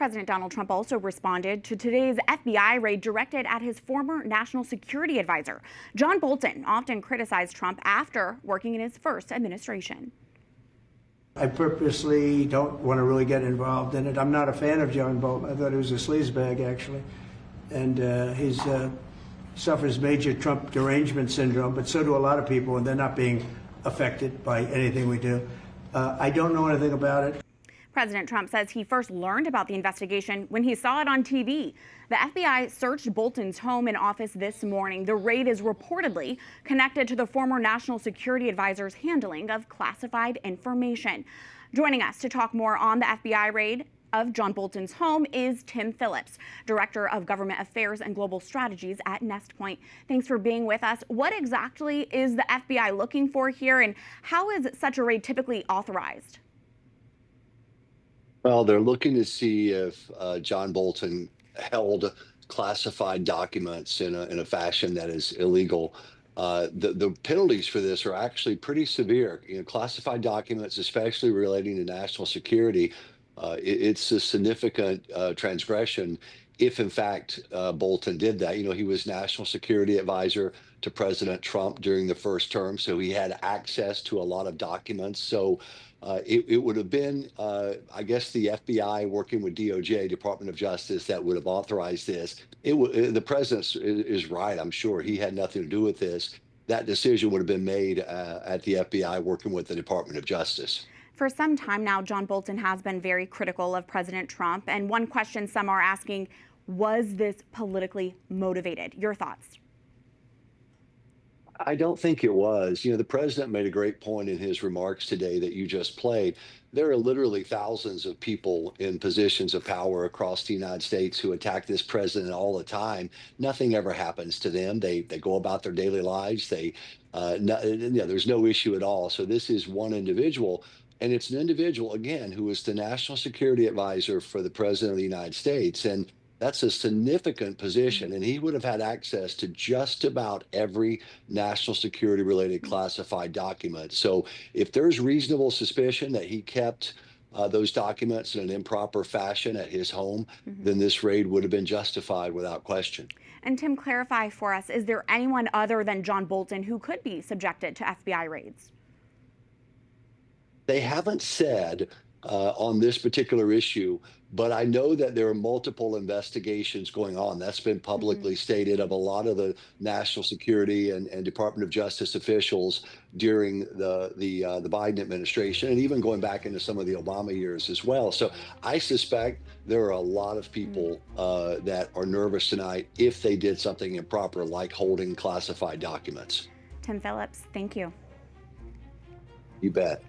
President Donald Trump also responded to today's FBI raid directed at his former national security advisor. John Bolton often criticized Trump after working in his first administration. I purposely don't want to really get involved in it. I'm not a fan of John Bolton. I thought he was a sleazebag, actually. And he suffers major Trump derangement syndrome, but so do a lot of people, and they're not being affected by anything we do. I don't know anything about it. President Trump says he first learned about the investigation when he saw it on TV. The FBI searched Bolton's home and office this morning. The raid is reportedly connected to the former national security advisor's handling of classified information. Joining us to talk more on the FBI raid of John Bolton's home is Tim Phillips, Director of Government Affairs and Global Strategies at Nestpoint. Thanks for being with us. What exactly is the FBI looking for here, and how is such a raid typically authorized? Well, they're looking to see if John Bolton held classified documents in a fashion that is illegal. The penalties for this are actually pretty severe. Classified documents, especially relating to national security, it's a significant transgression if, in fact, Bolton did that. He was national security advisor to President Trump during the first term, so he had access to a lot of documents. So it would have been, I guess, the FBI working with DOJ, Department of Justice, that would have authorized this. The president is right, I'm sure. He had nothing to do with this. That decision would have been made at the FBI working with the Department of Justice. For some time now, John Bolton has been very critical of President Trump. And one question some are asking, was this politically motivated? Your thoughts? I don't think it was. The president made a great point in his remarks today that you just played. There are literally thousands of people in positions of power across the United States who attack this president all the time. Nothing ever happens to them. They go about their daily lives. There's no issue at all. So this is one individual. And it's an individual, again, who is the national security advisor for the president of the United States. And that's a significant position. And he would have had access to just about every national security related classified document. So if there's reasonable suspicion that he kept those documents in an improper fashion at his home, then this raid would have been justified without question. And Tim, clarify for us, is there anyone other than John Bolton who could be subjected to FBI raids? They haven't said on this particular issue, but I know that there are multiple investigations going on. That's been publicly stated of a lot of the national security and Department of Justice officials during the Biden administration, and even going back into some of the Obama years as well. So I suspect there are a lot of people that are nervous tonight if they did something improper, like holding classified documents. Tim Phillips, thank you. You bet.